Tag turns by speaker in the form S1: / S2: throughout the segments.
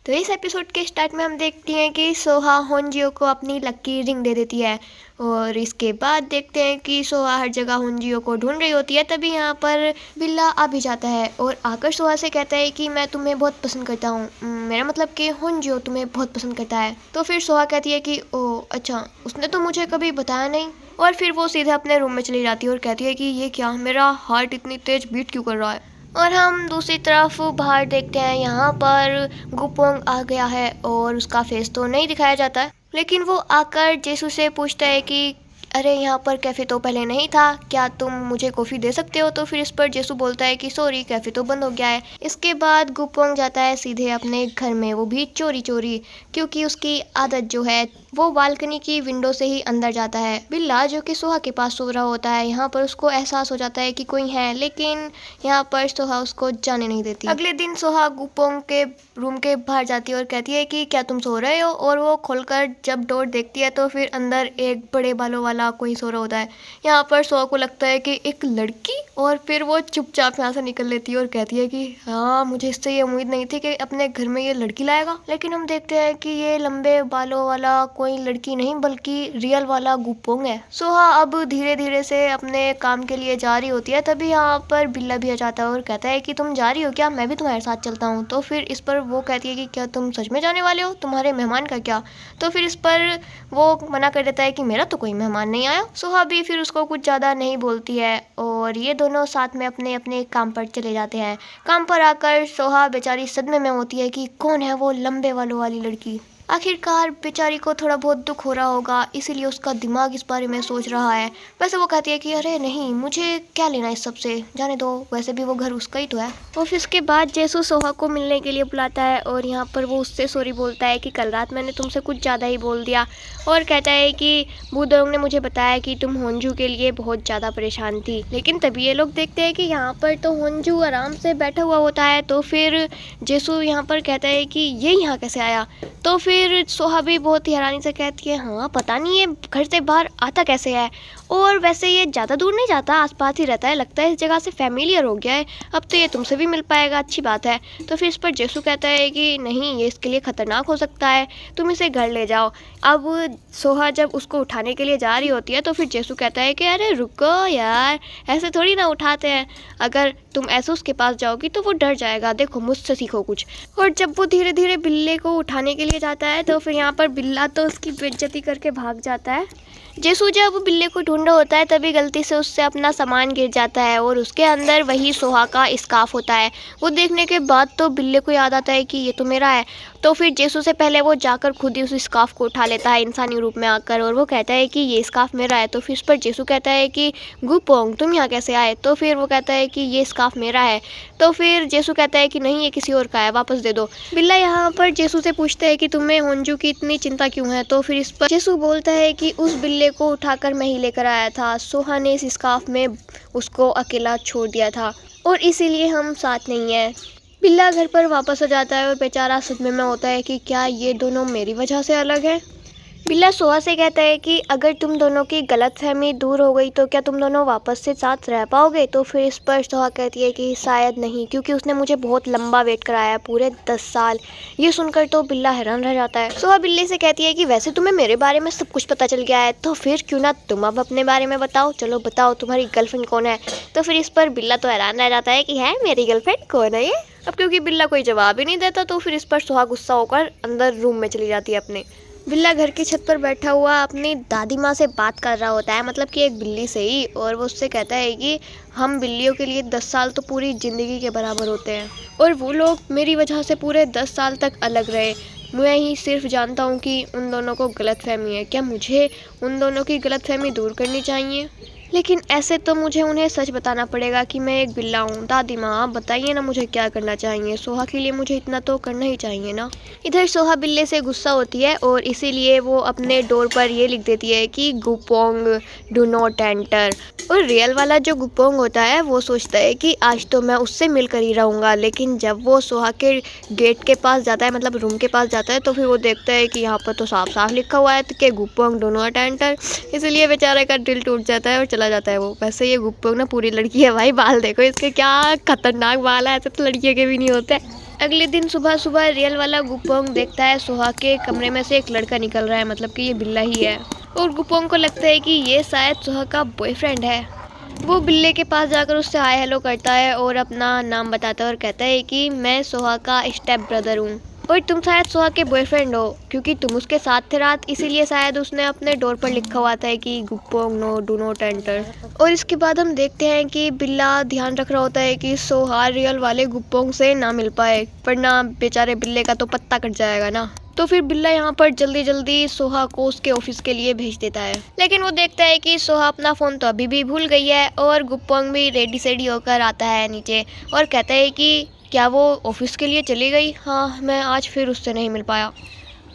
S1: तो इस एपिसोड के स्टार्ट में हम देखते हैं कि सोहा होनजियो को अपनी लकी रिंग दे देती है। और इसके बाद देखते हैं कि सोहा हर जगह होनजियो को ढूंढ रही होती है। तभी यहाँ पर बिल्ला आ भी जाता है और आकर सोहा से कहता है कि मैं तुम्हें बहुत पसंद करता हूँ, मेरा मतलब कि होनजियो तुम्हें बहुत पसंद करता है। तो फिर सोहा कहती है कि ओह अच्छा, उसने तो मुझे कभी बताया नहीं। और फिर वो सीधे अपने रूम में चली जाती है और कहती है कि ये क्या, मेरा हार्ट इतनी तेज बीट क्यों कर रहा है। और हम दूसरी तरफ बाहर देखते हैं, यहाँ पर गुपोंग आ गया है और उसका फेस तो नहीं दिखाया जाता है, लेकिन वो आकर जेसू से पूछता है कि अरे यहाँ पर कैफ़े तो पहले नहीं था, क्या तुम मुझे कॉफ़ी दे सकते हो। तो फिर इस पर जेसू बोलता है कि सॉरी, कैफ़े तो बंद हो गया है। इसके बाद गुपोंग जाता है सीधे अपने घर में, वो भी चोरी चोरी, क्योंकि उसकी आदत जो है वो बालकनी की विंडो से ही अंदर जाता है। बिल्ला जो कि सोहा के पास सो रहा होता है, यहाँ पर उसको एहसास हो जाता है कि कोई है, लेकिन यहाँ पर सोहा उसको जाने नहीं देती। अगले दिन सोहा गुपोंग के रूम के बाहर जाती है और कहती है कि क्या तुम सो रहे हो। और वो खोलकर जब डोर देखती है तो फिर अंदर एक बड़े बालों वाला कोई सो रहा होता है। यहाँ पर सोहा को लगता है कि एक लड़की, और फिर वो चुपचाप यहाँ से निकल लेती है और कहती है कि हाँ, मुझे इससे ये उम्मीद नहीं थी कि अपने घर में ये लड़की लाएगा। लेकिन हम देखते हैं कि ये लंबे बालों वाला कोई लड़की नहीं बल्कि रियल वाला गुपोंग है। सोहा अब धीरे धीरे से अपने काम के लिए जा रही होती है। तभी यहाँ पर बिल्ला भी आ जाता है और कहता है कि तुम जा रही हो क्या, मैं भी तुम्हारे साथ चलता हूँ। तो फिर इस पर वो कहती है कि क्या तुम सच में जाने वाले हो, तुम्हारे मेहमान का क्या। तो फिर इस पर वो मना कर देता है कि मेरा तो कोई मेहमान नहीं आया। सोहा भी फिर उसको कुछ ज़्यादा नहीं बोलती है और ये दोनों साथ में अपने अपने काम पर चले जाते हैं। काम पर आकर सोहा बेचारी सदमे में होती है कि कौन है वो लंबे बालों वाली लड़की। आखिरकार बेचारी को थोड़ा बहुत दुख हो रहा होगा, इसीलिए उसका दिमाग इस बारे में सोच रहा है। वैसे वो कहती है कि अरे नहीं, मुझे क्या लेना इस सब से, जाने दो, वैसे भी वो घर उसका ही तो है। ऑफिस के बाद जेसू सोहा को मिलने के लिए बुलाता है और यहाँ पर वो उससे सॉरी बोलता है कि कल रात मैंने तुमसे कुछ ज़्यादा ही बोल दिया। और कहता है कि बूदोंग ने मुझे बताया कि तुम होनजू के लिए बहुत ज़्यादा परेशान थी। लेकिन तभी ये लोग देखते हैं कि यहाँ पर तो होनजू आराम से बैठा हुआ होता है। तो फिर जेसू यहाँ पर कहता है कि ये यहाँ कैसे आया। तो फिर सोहा भी बहुत ही हैरानी से कहती है हाँ पता नहीं, ये घर से बाहर आता कैसे है, और वैसे ये ज़्यादा दूर नहीं जाता, आसपास ही रहता है, लगता है इस जगह से फैमिलियर हो गया है, अब तो ये तुमसे भी मिल पाएगा, अच्छी बात है। तो फिर इस पर जेसू कहता है कि नहीं, ये इसके लिए ख़तरनाक हो सकता है, तुम इसे घर ले जाओ। अब सोहा जब उसको उठाने के लिए जा रही होती है तो फिर जेसू कहता है कि अरे रुको यार, ऐसे थोड़ी ना उठाते हैं, अगर तुम ऐसे उसके पास जाओगी तो वो डर जाएगा, देखो मुझसे सीखो कुछ। और जब वो धीरे धीरे बिल्ले को उठाने के लिए जाता है तो फिर यहाँ पर बिल्ला तो उसकी बेइज्जती करके भाग जाता है। जेसू जब बिल्ले को ढूंढ रहा होता है तभी गलती से उससे अपना सामान गिर जाता है और उसके अंदर वही सोहा का स्कार्फ होता है। वो देखने के बाद तो बिल्ले को याद आता है कि ये तो मेरा है। तो फिर जेसू से पहले वो जाकर खुद ही उस स्कार्फ को उठा लेता है इंसानी रूप में आकर, और वो कहता है कि ये स्कार्फ मेरा है। तो फिर इस पर जेसू कहता है कि गुपोंग तुम यहाँ कैसे आए। तो फिर वो कहता है कि ये स्कार्फ मेरा है। तो फिर जेसू कहता है कि नहीं, ये किसी और का है, वापस दे दो। बिल्ला यहाँ पर जेसू से पूछता है कि तुम्हें होनजू की इतनी चिंता क्यों है। तो फिर इस पर जेसू बोलता है कि उस बिल्ले को उठाकर मैं ही लेकर आया था, सोहा ने इस स्कार्फ में उसको अकेला छोड़ दिया था और इसीलिए हम साथ नहीं है। बिल्ला घर पर वापस आ जाता है और बेचारा सदमे में होता है कि क्या ये दोनों मेरी वजह से अलग हैं। बिल्ला सोहा से कहता है कि अगर तुम दोनों की गलतफहमी दूर हो गई तो क्या तुम दोनों वापस से साथ रह पाओगे। तो फिर इस पर सोहा कहती है कि शायद नहीं, क्योंकि उसने मुझे बहुत लंबा वेट कराया, पूरे 10 साल। ये सुनकर तो बिल्ला हैरान रह जाता है। सोहा बिल्ली से कहती है कि वैसे तुम्हें मेरे बारे में सब कुछ पता चल गया है, तो फिर क्यों ना तुम अब अपने बारे में बताओ, चलो बताओ तुम्हारी गर्लफ्रेंड कौन है। तो फिर इस पर बिल्ला तो हैरान रह जाता है कि है मेरी गर्लफ्रेंड कौन है ये। अब क्योंकि बिल्ला कोई जवाब ही नहीं देता तो फिर इस पर सोहा गुस्सा होकर अंदर रूम में चली जाती है अपने। बिल्ला घर की छत पर बैठा हुआ अपनी दादी माँ से बात कर रहा होता है, मतलब कि एक बिल्ली से ही, और वो उससे कहता है कि हम बिल्लियों के लिए 10 साल तो पूरी ज़िंदगी के बराबर होते हैं और वो लोग मेरी वजह से पूरे 10 साल तक अलग रहे। मैं ही सिर्फ जानता हूँ कि उन दोनों को गलतफहमी है, क्या मुझे उन दोनों की गलतफहमी दूर करनी चाहिए। लेकिन ऐसे तो मुझे उन्हें सच बताना पड़ेगा कि मैं एक बिल्ला हूँ। दादी माँ आप बताइए ना मुझे क्या करना चाहिए, सोहा के लिए मुझे इतना तो करना ही चाहिए ना। इधर सोहा बिल्ले से गुस्सा होती है और इसीलिए वो अपने डोर पर ये लिख देती है कि गुपोंग डू नॉट एंटर। और रियल वाला जो गुपोंग होता है वो सोचता है कि आज तो मैं उससे मिलकर ही रहूँगा, लेकिन जब वो सोहा के गेट के पास जाता है, मतलब रूम के पास जाता है, तो फिर वो देखता है कि यहाँ पर तो साफ साफ लिखा हुआ है कि गुपोंग डू नॉट एंटर। इसलिए बेचारे का दिल टूट जाता है और चला जाता है वो। वैसे ये गुप्पोंग ना पूरी लड़की है भाई, बाल देखो इसके क्या खतरनाक बाल है, ऐसे तो लड़कियों के भी नहीं होते। अगले दिन सुबह सुबह रियल वाला गुपोंग देखता है सोहा के कमरे में से एक लड़का निकल रहा है, मतलब कि ये बिल्ला ही है। और गुपोंग को लगता है कि ये शायद सोहा का बॉयफ्रेंड है। वो बिल्ले के पास जाकर उससे हाय हेलो करता है और अपना नाम बताता है और कहता है कि मैं सोहा का स्टेप ब्रदर हूँ और तुम शायद सोहा के बॉयफ्रेंड हो, क्योंकि तुम उसके साथ थे रात, इसीलिए शायद उसने अपने डोर पर लिखा हुआ था कि गुपोंग नो डू नॉट एंटर। और इसके बाद हम देखते हैं कि बिल्ला ध्यान रख रहा होता है कि सोहा रियल वाले गुपोंग से ना मिल पाए, वरना बेचारे बिल्ले का तो पत्ता कट जाएगा ना। तो फिर बिल्ला यहाँ पर जल्दी जल्दी सोहा को उसके ऑफिस के लिए भेज देता है, लेकिन वो देखता है कि सोहा अपना फ़ोन तो अभी भी भूल गई है। और गुपोंग भी रेडी सेडी होकर आता है नीचे और कहता है कि क्या वो ऑफिस के लिए चली गई? हाँ, मैं आज फिर उससे नहीं मिल पाया।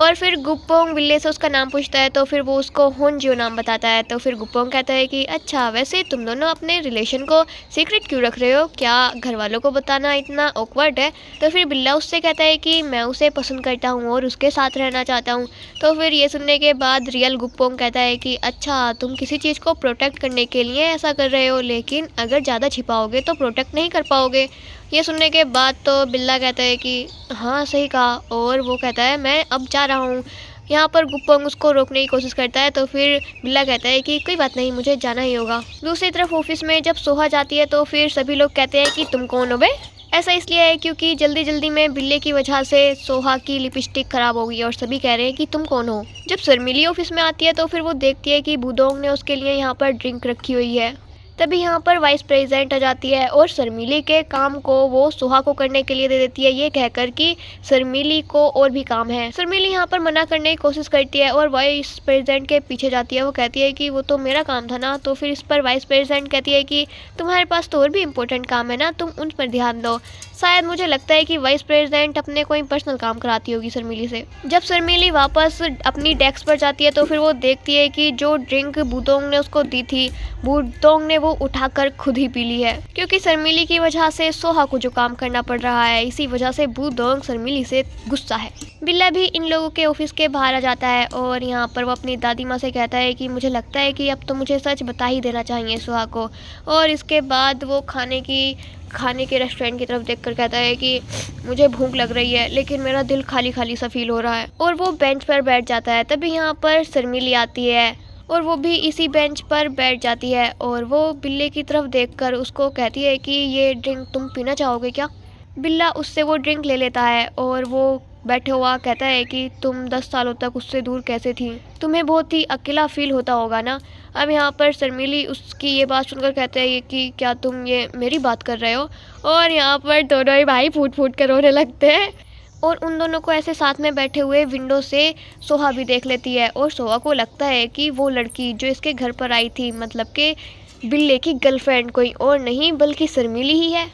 S1: और फिर गुपोंग बिल्ले से उसका नाम पूछता है, तो फिर वो उसको होनजियो नाम बताता है। तो फिर गुपोंग कहता है कि अच्छा, वैसे तुम दोनों अपने रिलेशन को सीक्रेट क्यों रख रहे हो? क्या घर वालों को बताना इतना ऑकवर्ड है? तो फिर बिल्ला उससे कहता है कि मैं उसे पसंद करता हूँ और उसके साथ रहना चाहता हूँ। तो फिर ये सुनने के बाद रियल गुपोंग कहता है कि अच्छा, तुम किसी चीज़ को प्रोटेक्ट करने के लिए ऐसा कर रहे हो, लेकिन अगर ज़्यादा छिपाओगे तो प्रोटेक्ट नहीं कर पाओगे। ये सुनने के बाद तो बिल्ला कहता है कि हाँ, सही कहा। और वो कहता है मैं अब जा रहा हूँ। यहाँ पर गुपोंग उसको रोकने की कोशिश करता है, तो फिर बिल्ला कहता है कि कोई बात नहीं, मुझे जाना ही होगा। दूसरी तरफ ऑफिस में जब सोहा जाती है तो फिर सभी लोग कहते हैं कि तुम कौन हो बे? ऐसा इसलिए है क्योंकि जल्दी जल्दी में बिल्ले की वजह से सोहा की लिपस्टिक खराब हो गई और सभी कह रहे हैं कि तुम कौन हो। जब शर्मिली ऑफिस में आती है तो फिर वो देखती है कि बुदोंग ने उसके लिए यहाँ पर ड्रिंक रखी हुई है। तभी यहाँ पर वाइस प्रेसिडेंट आ जाती है और शर्मिली के काम को वो सोहा को करने के लिए दे देती है, ये कहकर कि शर्मिली को और भी काम है। शर्मिली यहाँ पर मना करने की कोशिश करती है और वाइस प्रेसिडेंट के पीछे जाती है। वो कहती है कि वो तो मेरा काम था ना। तो फिर इस पर वाइस प्रेसिडेंट कहती है कि तुम्हारे पास तो और भी इम्पोर्टेंट काम है ना, तुम उन पर ध्यान दो। शायद मुझे लगता है कि वाइस प्रेसिडेंट अपने कोई पर्सनल काम कराती होगी शर्मिली से। जब शर्मिली वापस अपनी डेस्क पर जाती है तो फिर वो देखती है कि जो ड्रिंक बुदोंग ने उसको दी थी, बुदोंग ने वो उठाकर खुद ही पी ली है, क्योंकि शर्मिली की वजह से सोहा को जो काम करना पड़ रहा है, इसी वजह से बुदोंग शर्मिली से गुस्सा है। बिल्ला भी इन लोगों के ऑफिस के बाहर आ जाता है और यहाँ पर वो अपनी दादी माँ से कहता है कि मुझे लगता है कि अब तो मुझे सच बता ही देना चाहिए सोहा को। और इसके बाद वो खाने के रेस्टोरेंट की तरफ देखकर कहता है कि मुझे भूख लग रही है, लेकिन मेरा दिल खाली खाली सा फील हो रहा है। और वो बेंच पर बैठ जाता है। तभी यहाँ पर शर्मिली आती है और वो भी इसी बेंच पर बैठ जाती है और वो बिल्ले की तरफ देखकर उसको कहती है कि ये ड्रिंक तुम पीना चाहोगे क्या? बिल्ला उससे वो ड्रिंक ले लेता है और वो बैठे हुआ कहता है कि तुम 10 सालों तक उससे दूर कैसे थी? तुम्हें बहुत ही अकेला फील होता होगा ना। अब यहाँ पर शर्मिली उसकी ये बात सुनकर कहते हैं कि क्या तुम ये मेरी बात कर रहे हो? और यहाँ पर दोनों ही भाई फूट फूट कर रोने लगते हैं। और उन दोनों को ऐसे साथ में बैठे हुए विंडो से सोहा भी देख लेती है और सोहा को लगता है कि वो लड़की जो इसके घर पर आई थी, मतलब कि बिल्ले की गर्लफ्रेंड कोई और नहीं बल्कि शर्मिली ही है।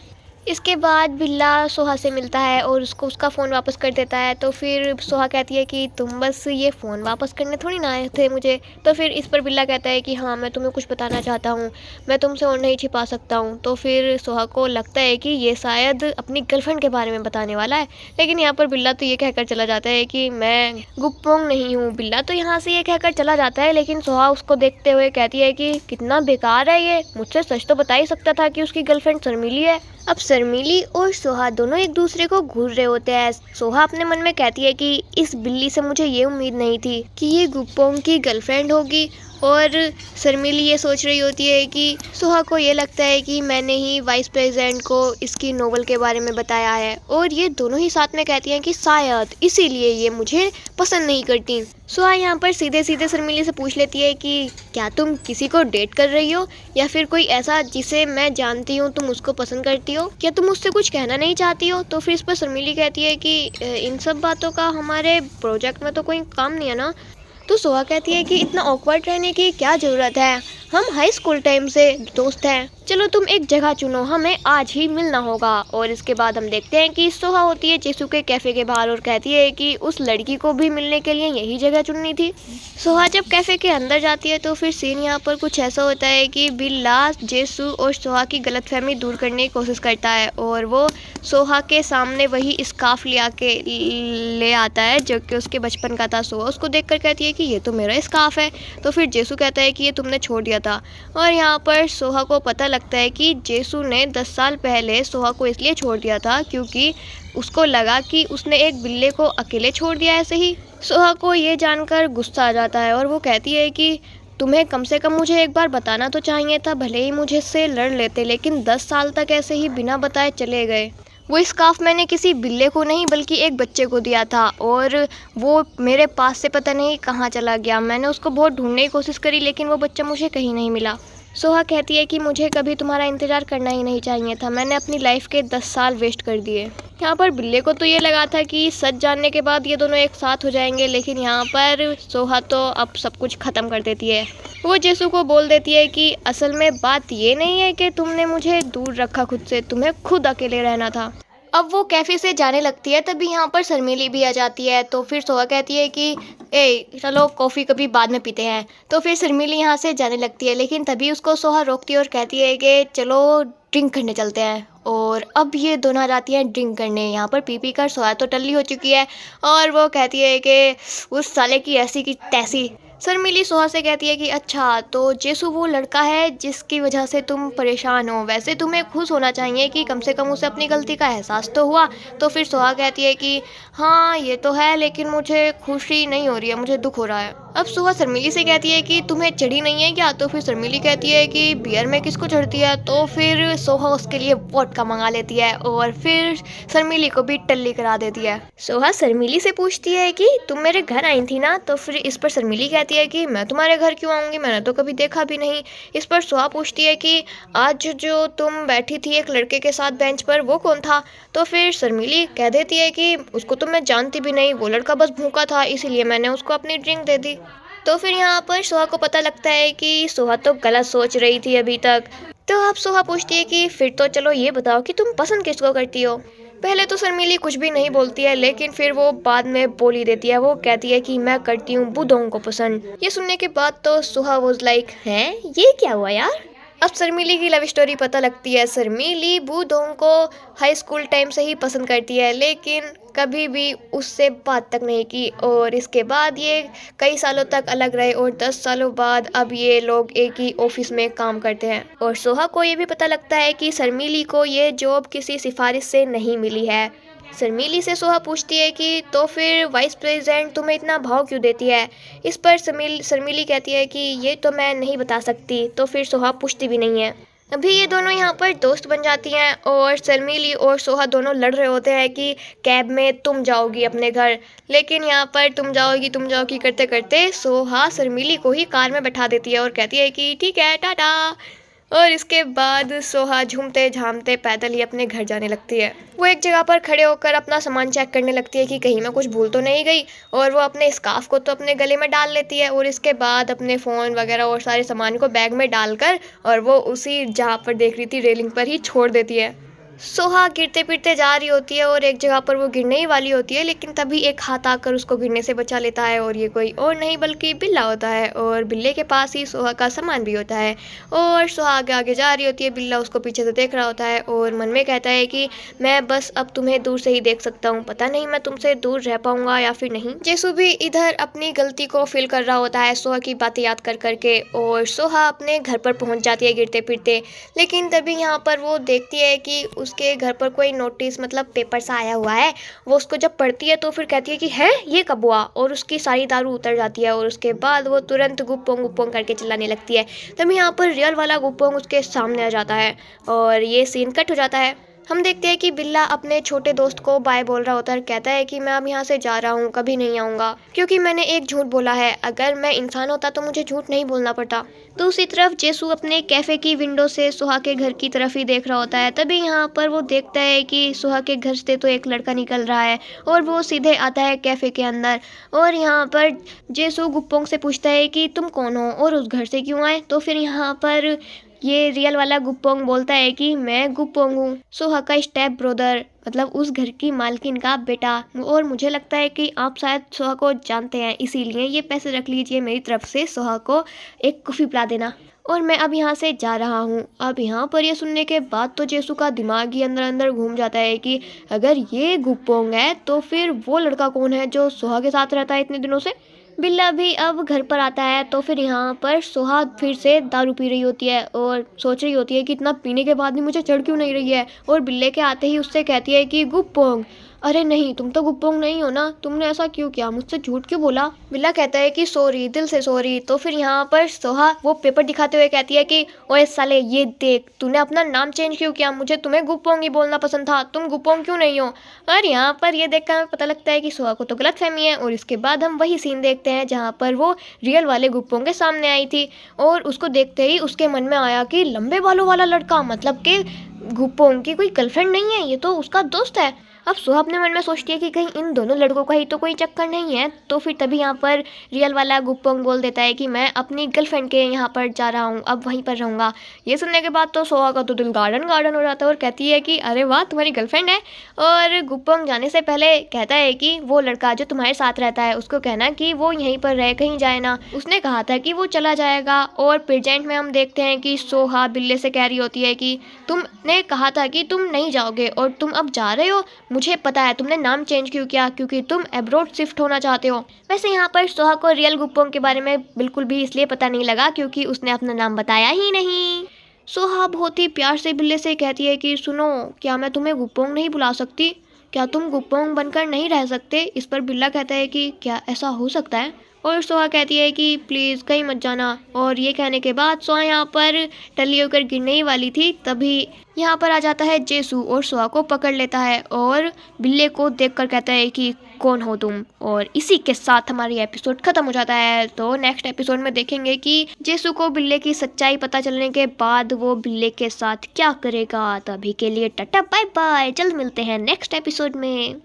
S1: इसके बाद बिल्ला सोहा से मिलता है और उसको उसका फ़ोन वापस कर देता है। तो फिर सोहा कहती है कि तुम बस ये फ़ोन वापस करने थोड़ी ना आए थे मुझे। तो फिर इस पर बिल्ला कहता है कि हाँ, मैं तुम्हें कुछ बताना चाहता हूँ, मैं तुमसे और नहीं छिपा सकता हूँ। तो फिर सोहा को लगता है कि ये शायद अपनी गर्लफ्रेंड के बारे में बताने वाला है, लेकिन यहाँ पर बिल्ला तो ये कहकर चला जाता है कि मैं गुपोंग नहीं हूँ। बिल्ला तो यहाँ से ये कहकर चला जाता है, लेकिन सोहा उसको देखते हुए कहती है कि कितना बेकार है ये, मुझसे सच तो बता ही सकता था कि उसकी गर्लफ्रेंड शर्मिली है। अब शर्मिली और सोहा दोनों एक दूसरे को घूर रहे होते हैं। सोहा अपने मन में कहती है कि इस बिल्ली से मुझे ये उम्मीद नहीं थी कि ये गुपोंग की गर्लफ्रेंड होगी, और शर्मिली ये सोच रही होती है कि सोहा को ये लगता है कि मैंने ही वाइस प्रेसिडेंट को इसकी नोवेल के बारे में बताया है, और ये दोनों ही साथ में कहती हैं कि शायद इसीलिए ये मुझे पसंद नहीं करती। सोहा यहाँ पर सीधे सीधे शर्मिली से पूछ लेती है कि क्या तुम किसी को डेट कर रही हो, या फिर कोई ऐसा जिसे मैं जानती हूँ तुम उसको पसंद करती हो, क्या तुम उससे कुछ कहना नहीं चाहती हो? तो फिर इस पर शर्मिली कहती है कि इन सब बातों का हमारे प्रोजेक्ट में तो कोई काम नहीं है ना। तो सोहा कहती है कि इतना ऑकवर्ड रहने की क्या ज़रूरत है, हम हाई स्कूल टाइम से दोस्त हैं, चलो तुम एक जगह चुनो, हमें आज ही मिलना होगा। और इसके बाद हम देखते हैं कि सोहा होती है जेसू के कैफ़े के बाहर और कहती है कि उस लड़की को भी मिलने के लिए यही जगह चुननी थी। सोहा जब कैफ़े के अंदर जाती है तो फिर सीन यहाँ पर कुछ ऐसा होता है कि बिल्ला जेसू और सोहा की गलतफहमी दूर करने की कोशिश करता है, और वो सोहा के सामने वही स्कार्फ ले आता है जो कि उसके बचपन का था। सोहा उसको देखकर कहती है कि ये तो मेरा स्कार्फ है। तो फिर जेसू कहता है कि ये तुमने छोड़ दिया था। और यहाँ पर सोहा को पता लगता है कि जेसू ने 10 साल पहले सोहा को इसलिए छोड़ दिया था क्योंकि उसको लगा कि उसने एक बिल्ले को अकेले छोड़ दिया ऐसे ही। सोहा को ये जानकर गुस्सा आ जाता है और वो कहती है कि तुम्हें कम से कम मुझे एक बार बताना तो चाहिए था, भले ही मुझे से लड़ लेते, लेकिन 10 साल तक ऐसे ही बिना बताए चले गए। वो स्कार्फ मैंने किसी बिल्ले को नहीं बल्कि एक बच्चे को दिया था और वो मेरे पास से पता नहीं कहाँ चला गया। मैंने उसको बहुत ढूंढने की कोशिश करी लेकिन वो बच्चा मुझे कहीं नहीं मिला। सोहा कहती है कि मुझे कभी तुम्हारा इंतज़ार करना ही नहीं चाहिए था, मैंने अपनी लाइफ के 10 साल वेस्ट कर दिए। यहाँ पर बिल्ले को तो ये लगा था कि सच जानने के बाद ये दोनों एक साथ हो जाएंगे, लेकिन यहाँ पर सोहा तो अब सब कुछ ख़त्म कर देती है। वो जेसू को बोल देती है कि असल में बात ये नहीं है कि तुमने मुझे दूर रखा खुद से, तुम्हें खुद अकेले रहना था। अब वो कैफ़े से जाने लगती है, तभी यहाँ पर शर्मीली भी आ जाती है। तो फिर सोहा कहती है कि चलो कॉफ़ी कभी बाद में पीते हैं। तो फिर शर्मीली यहाँ से जाने लगती है, लेकिन तभी उसको सोहा रोकती है और कहती है कि चलो ड्रिंक करने चलते हैं। और अब ये दोनों आ जाती हैं ड्रिंक करने। यहाँ पर पी कर सोहा तो टल्ली हो चुकी है और वो कहती है कि उस साले की ऐसी की तैसी। शर्मीली सोहा से कहती है कि अच्छा तो जेसू वो लड़का है जिसकी वजह से तुम परेशान हो, वैसे तुम्हें खुश होना चाहिए कि कम से कम उसे अपनी गलती का एहसास तो हुआ। तो फिर सोहा कहती है कि हाँ ये तो है, लेकिन मुझे खुशी नहीं हो रही है, मुझे दुख हो रहा है। अब सोहा शर्मीली से कहती है कि तुम्हें चढ़ी नहीं है क्या? तो फिर शर्मीली कहती है कि बियर में किसको चढ़ती है? तो फिर सोहा उसके लिए वोडका मंगा लेती है और फिर शर्मीली को भी टल्ली करा देती है। सोहा शर्मीली से पूछती है कि तुम मेरे घर आई थी ना? तो फिर इस पर शर्मीली कहती है कि मैं तुम्हारे घर क्यों आऊँगी, मैंने तो कभी देखा भी नहीं। इस पर सोहा पूछती है कि आज जो तुम बैठी थी एक लड़के के साथ बेंच पर, वो कौन था? तो फिर शर्मीली कह देती है कि उसको तो मैं जानती भी नहीं, वो लड़का बस भूखा था इसीलिए मैंने उसको अपनी ड्रिंक दे दी। तो फिर यहाँ पर सोहा को पता लगता है कि सोहा तो गलत सोच रही थी अभी तक। तो अब सोहा पूछती है कि फिर तो चलो ये बताओ कि तुम पसंद किसको करती हो? पहले तो शर्मीली कुछ भी नहीं बोलती है, लेकिन फिर वो बाद में बोल ही देती है। वो कहती है कि मैं करती हूँ बुदोंग को पसंद। ये सुनने के बाद तो सोहा वाज लाइक हैं ये क्या हुआ यार? अब शर्मीली की लव स्टोरी पता लगती है। शर्मीली बुदोंग को हाई स्कूल टाइम से ही पसंद करती है, लेकिन कभी भी उससे बात तक नहीं की और इसके बाद ये कई सालों तक अलग रहे और 10 सालों बाद अब ये लोग एक ही ऑफिस में काम करते हैं। और सोहा को ये भी पता लगता है कि शर्मीली को ये जॉब किसी सिफारिश से नहीं मिली है। शर्मीली से सोहा पूछती है कि तो फिर वाइस प्रेसिडेंट तुम्हें इतना भाव क्यों देती है? इस पर शर्मीली कहती है कि ये तो मैं नहीं बता सकती। तो फिर सोहा पूछती भी नहीं है। अभी ये दोनों यहाँ पर दोस्त बन जाती हैं और शर्मीली और सोहा दोनों लड़ रहे होते हैं कि कैब में तुम जाओगी अपने घर, लेकिन यहाँ पर तुम जाओगी करते करते सोहा शर्मीली को ही कार में बैठा देती है और कहती है कि ठीक है टाटा। और इसके बाद सोहा झूमते झामते पैदल ही अपने घर जाने लगती है। वो एक जगह पर खड़े होकर अपना सामान चेक करने लगती है कि कहीं मैं कुछ भूल तो नहीं गई, और वो अपने स्कार्फ को तो अपने गले में डाल लेती है और इसके बाद अपने फ़ोन वगैरह और सारे सामान को बैग में डालकर और वो उसी जहाँ पर देख रही थी रेलिंग पर ही छोड़ देती है। सोहा गिरते फिरते जा रही होती है और एक जगह पर वो गिरने ही वाली होती है, लेकिन तभी एक हाथ आकर उसको गिरने से बचा लेता है और ये कोई और नहीं बल्कि बिल्ला होता है और बिल्ले के पास ही सोहा का सामान भी होता है। और सोहा आगे आगे जा रही होती है, बिल्ला उसको पीछे से देख रहा होता है और मन में कहता है कि मैं बस अब तुम्हें दूर से ही देख सकता हूँ, पता नहीं मैं तुमसे दूर रह पाऊंगा या फिर नहीं। जेसू भी इधर अपनी गलती को फील कर रहा होता है सोहा की बातें याद कर करके, और सोहा अपने घर पर पहुँच जाती है गिरते फिरते, लेकिन तभी यहाँ पर वो देखती है कि उसके घर पर कोई नोटिस मतलब पेपर सा आया हुआ है। वो उसको जब पढ़ती है तो फिर कहती है कि है ये कब हुआ, और उसकी सारी दारू उतर जाती है और उसके बाद वो तुरंत गुप्पोंग गुप्पोंग करके चिल्लाने लगती है। तभी यहाँ पर रियल वाला गुप्पोंग उसके सामने आ जाता है और ये सीन कट हो जाता है। हम देखते हैं कि बिल्ला अपने छोटे दोस्त को बाय बोल रहा होता है, कहता है कि मैं अब यहाँ से जा रहा हूँ, कभी नहीं आऊँगा, क्योंकि मैंने एक झूठ बोला है। अगर मैं इंसान होता तो मुझे झूठ नहीं बोलना पड़ता। तो उसी तरफ जेसू अपने कैफ़े की विंडो से सुहा के घर की तरफ ही देख रहा होता है। तभी यहाँ पर वो देखता है कि सुहा के घर से तो एक लड़का निकल रहा है और वो सीधे आता है कैफ़े के अंदर। और यहाँ पर जेसू गुप्पोंग से पूछता है कि तुम कौन हो और उस घर से क्यों आए? तो फिर यहाँ पर ये रियल वाला गुप्पोंग बोलता है कि मैं गुप्पोंग हूँ, सोहा का स्टेप ब्रदर, मतलब उस घर की मालकिन का बेटा, और मुझे लगता है कि आप शायद सोहा को जानते हैं, इसीलिए ये पैसे रख लीजिए मेरी तरफ से, सोहा को एक कॉफ़ी पिला देना, और मैं अब यहाँ से जा रहा हूँ। अब यहाँ पर ये सुनने के बाद तो जेसू का दिमाग ही अंदर अंदर घूम जाता है कि अगर ये गुप्पोंग है तो फिर वो लड़का कौन है जो सोहा के साथ रहता है इतने दिनों से। बिल्ला भी अब घर पर आता है तो फिर यहाँ पर सोहा फिर से दारू पी रही होती है और सोच रही होती है कि इतना पीने के बाद भी मुझे चढ़ क्यों नहीं रही है। और बिल्ले के आते ही उससे कहती है कि गुप्पोंग, अरे नहीं, तुम तो गुप्पोंग नहीं हो ना, तुमने ऐसा क्यों किया, मुझसे झूठ क्यों बोला। बिल्ला कहता है कि सॉरी, दिल से सॉरी। तो फिर यहाँ पर सोहा वो पेपर दिखाते हुए कहती है कि ओए साले, ये देख, तूने अपना नाम चेंज क्यों किया, मुझे तुम्हें गुप्पोंग ही बोलना पसंद था, तुम गुप्पोंग क्यों नहीं हो। और यहाँ पर ये देखकर हमें पता लगता है कि सोहा को तो गलत फहमी है। और इसके बाद हम वही सीन देखते हैं जहाँ पर वो रियल वाले गुप्पोंग के सामने आई थी और उसको देखते ही उसके मन में आया कि लंबे बालों वाला लड़का, मतलब कि गुप्पोंग की कोई गर्लफ्रेंड नहीं है, ये तो उसका दोस्त है। अब सोहा अपने मन में सोचती है कि कहीं इन दोनों लड़कों का ही तो कोई चक्कर नहीं है। तो फिर तभी यहाँ पर रियल वाला गुप्पोंग बोल देता है कि मैं अपनी गर्लफ्रेंड के यहाँ पर जा रहा हूँ, अब वहीं पर रहूँगा। ये सुनने के बाद तो सोहा का तो दिल गार्डन गार्डन हो जाता है और कहती है कि अरे वाह, तुम्हारी गर्लफ्रेंड है। और गुप्पोंग जाने से पहले कहता है कि वो लड़का जो तुम्हारे साथ रहता है उसको कहना कि वो यहीं पर रहे, कहीं जाए ना, उसने कहा था कि वो चला जाएगा। और प्रेजेंट में हम देखते हैं कि सोहा बिल्ले से कह रही होती है कि तुमने कहा था कि तुम नहीं जाओगे और तुम अब जा रहे हो, मुझे पता है तुमने नाम चेंज क्यों किया, क्योंकि तुम अब्रॉड शिफ्ट होना चाहते हो। वैसे यहाँ पर सोहा को रियल गुप्पोंग के बारे में बिल्कुल भी इसलिए पता नहीं लगा क्योंकि उसने अपना नाम बताया ही नहीं। सोहा बहुत ही प्यार से बिल्ले से कहती है कि सुनो, क्या मैं तुम्हें गुप्पोंग नहीं बुला सकती, क्या तुम गुप्पोंग बनकर नहीं रह सकते। इस पर बिल्ला कहता है कि क्या ऐसा हो सकता है। और सोहा कहती है कि प्लीज़ कहीं मत जाना। और ये कहने के बाद सोहा यहाँ पर टल्ली होकर गिरने ही वाली थी, तभी यहाँ पर आ जाता है जेसू और सोहा को पकड़ लेता है और बिल्ले को देखकर कहता है कि कौन हो तुम। और इसी के साथ हमारी एपिसोड खत्म हो जाता है। तो नेक्स्ट एपिसोड में देखेंगे कि जेसू को बिल्ले की सच्चाई पता चलने के बाद वो बिल्ले के साथ क्या करेगा। तभी के लिए टाटा बाय बाय, जल्द मिलते हैं नेक्स्ट एपिसोड में।